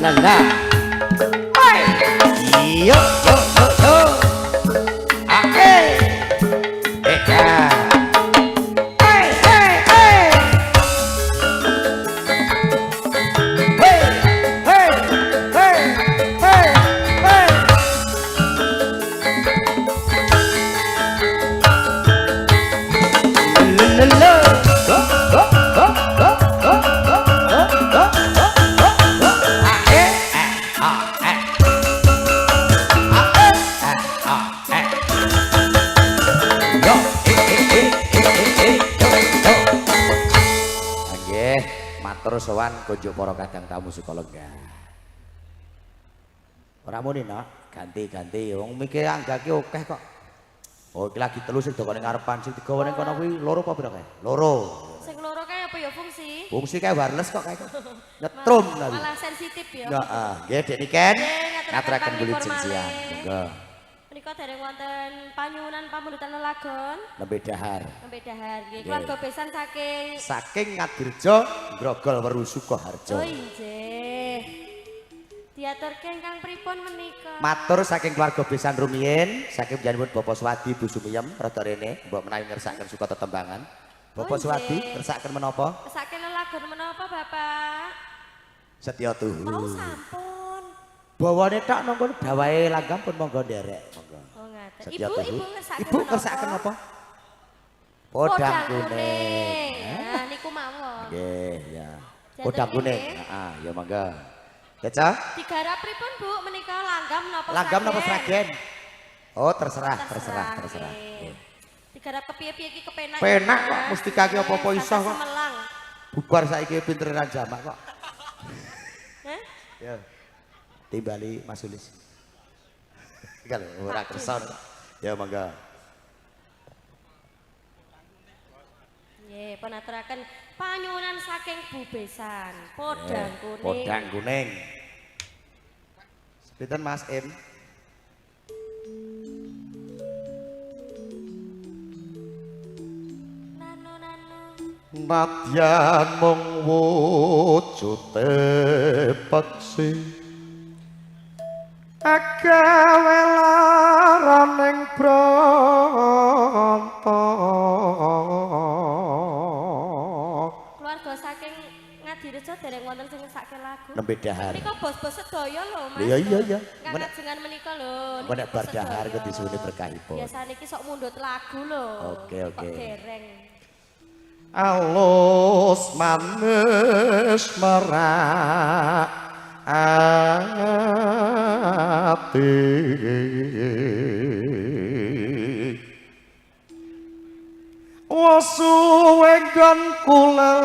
la la. Hey, yo yo yo yo. Ah hey, ah. Hey hey hey. Hey hey hey hey hey. La la la. Matur sowan konjuk para kadang tamu psikolog. Ora muni nak, ganti-ganti wong mikir anggake akeh kok. Oh, iki lagi telu sing dokone ngarepan, sing digawane kono kuwi loro apa pira kae? Loro. Sing loro kae apa ya fungsi? Fungsi kae wireless kok kae kok. Nyetrum tapi. Malah sensitif ya. Heeh, nggih Dek Niken. Ngaturaken kulit jenjian. Monggo. Menika dereng wonten panyuwunan pamulutan lelagon. Nembe dahar. Nembe dahar nggih. Keluarga besan saking Ngadirjo, Grogol Weru Sukoharjo. Oh nggih. Diaturke ingkang pripun menika? Matur saking keluarga besan rumiyin, saking panjenengan Bapak Swadi Bu Sumiyem rada rene, mbok menawi ngersakaken suka tetembangan. Bapak Swadi ngersakaken menapa? Ngersakaken lelagon menapa, Bapak? Setya tuhu. Mau sampun. Bawane tak nongkon dawahe langgam pun monggo nderek, monggo. Oh ngaten. Ibu ngersakaken apa? Podang kuning. Nah, niku mawon. Nggih, ya. Podang kuning. Heeh, ya monggo. Caca? Digarap pripun, Bu? Menika langgam napa sragen? Langgam napa sragen? Oh, terserah. Digarap kepiye-piye iki kepenak. Penak kok mustika ki apa-apa iso kok. Semelang. Bubar saiki pinteran jamak kok. Hah? Ya. Timbali Mas Ulis. Kalau ora kersa. Ya monggo. Nggih, panaturaken panyuwunan saking Bu Besan, Podang Kuning. Podang Kuning. Pinten Mas Im? Nadyan mung wujude peksi agawe laraning branta. Keluarga saking Ngadirejo dereng wonten sing ngesake lagu. Nembe dahar. Menika bos-bos sedaya lho, Mas. Iya. Ngajengan menika lho. Menek bar dahar kedisune berkahipun. Biasane iki sok mundhut lagu lho. Oke. Dereng. Alus manis merak ati wasuwe nggon kulelana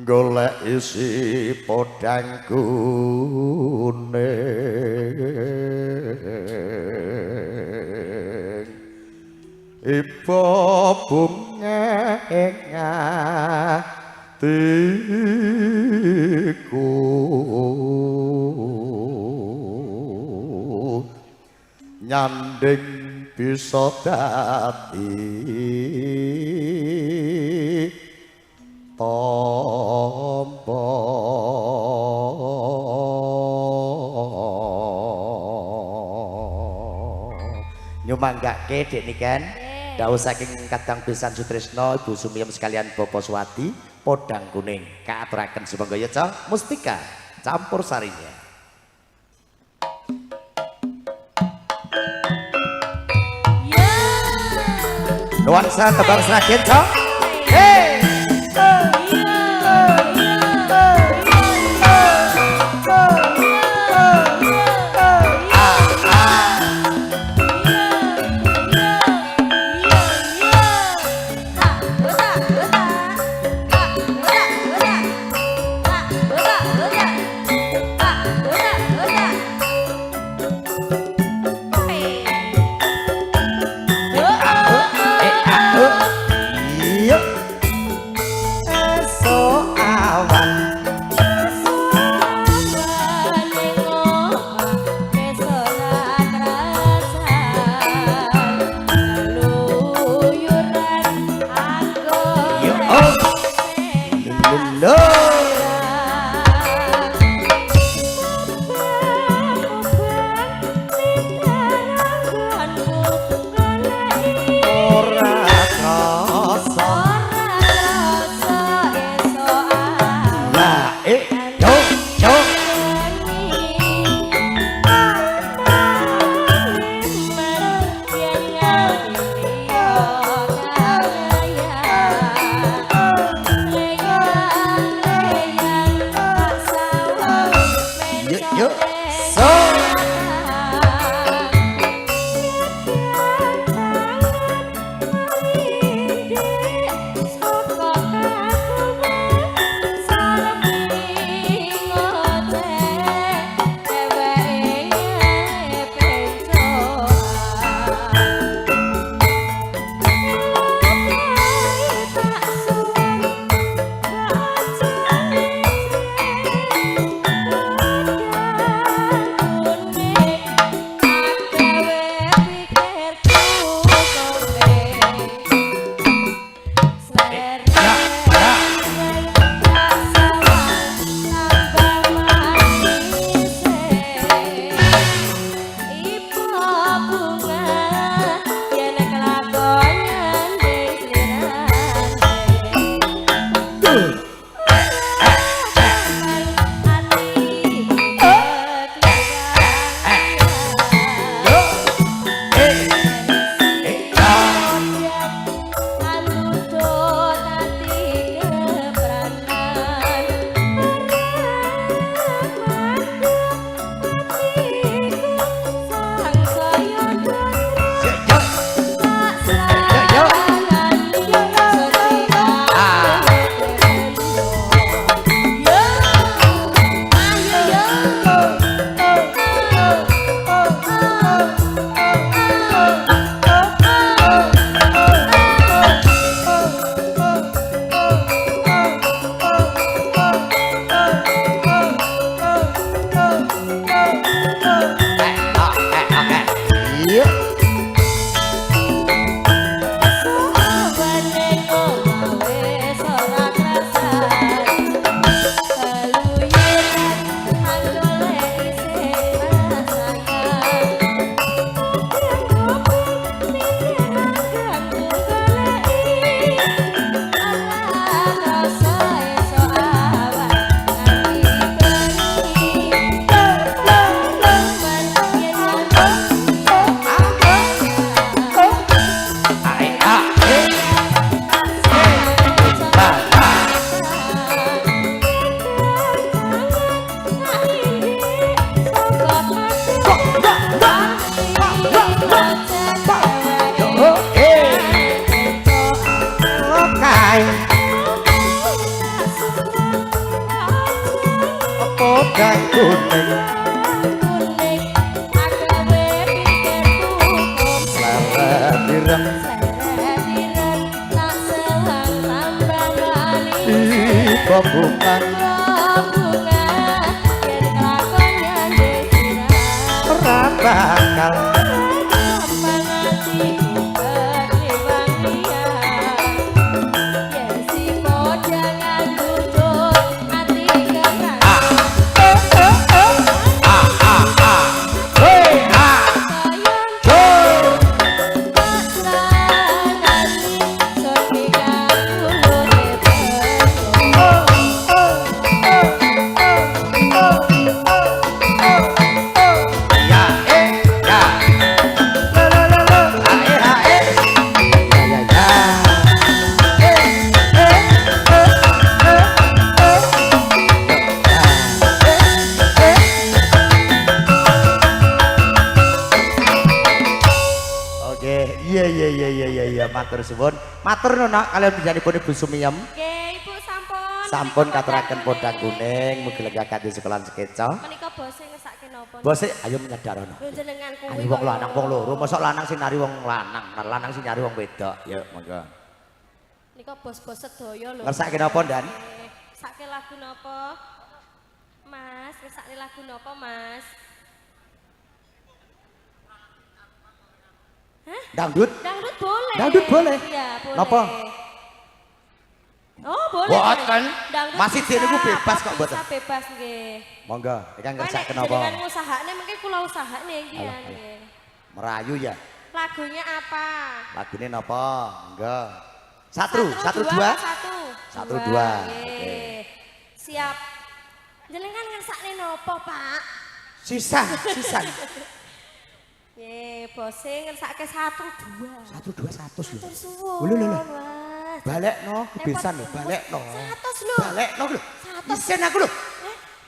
golek isi podang kuning iba bunga atiku nyanding bisa dadi tampa nyumanggake Dek Niken dawuh saking Kadang Besan Sutrisno Ibu Sumiyem sekalian Bapak Swati Podang Kuning kaaturaken sumangga ya mustika campur sarinya. Nuansa tebang sragen cok. Hey. Podang kuning kuning agawe pikir hukum Selamat direm seretiran tak selang tambah bali Ibu bunga bunga yen kelakonnya desira Ora bakal apa ngatiku ketimbang dia yen si pojangan duduk hati gerang Hei ah sayang Jor pasranani setika kulune penuh Ya ya La la la la Ha Ya ya Oke, iya, matur suwun. Matur nuwun kalian panjenenganipun Ibu Sumiyem. nggih Ibu sampun Sampun katuraken podang kuning, mugi lega kanthi sekolahan sekeca. menika bose ngersake napa Bose, ayo menyedarono. lho jenengan kuwi Ayo wong lanang wong loro, mosok lanang sing nari wong lanang, lanang sing nyari wong wedok. Yuk, monggo. nika bos-bos sedaya lho Ngersake napa, Dan? sake lagu napa Mas ngersake lagu napa Mas Dangdut? dangdut boleh Dangdut boleh? iya boleh Napa? oh boleh Boten. Dangdut Masih bisa, dene ku bebas kok, pop boten. bisa bebas nggih Monggo, iki ngersake Nek napa? jenengan ngusahane mengke kula usahane iki ya Alah, nggih Merayu ya. lagunya apa Lagune napa? Monggo. Satru, dua, dua. satu dua. nggih. Siap. Jenengan ngersakne nopo, Pak? Sisan. Nggih, bose ngersake 1 2. 1 2 100 lho. Matur suwun. Lho, lho, lho. Mas. Balekno, kebisan lho, balekno. 100 lho. Balekno lho. 100. Isen aku lho.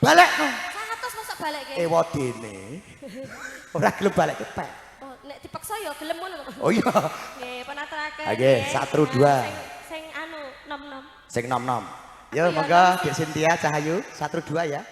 Balekno. 100 mosok balik ke. Ewadene. Ora gelem balek kepek. Oh, nek dipaksa ya gelem ngono. Oh iya. Nggih, penaturaken. Oke, 1 2. Sing anu nom-nom. Sing nom-nom. Yo monggo Dek Sintia Cahayu 1 2 ya.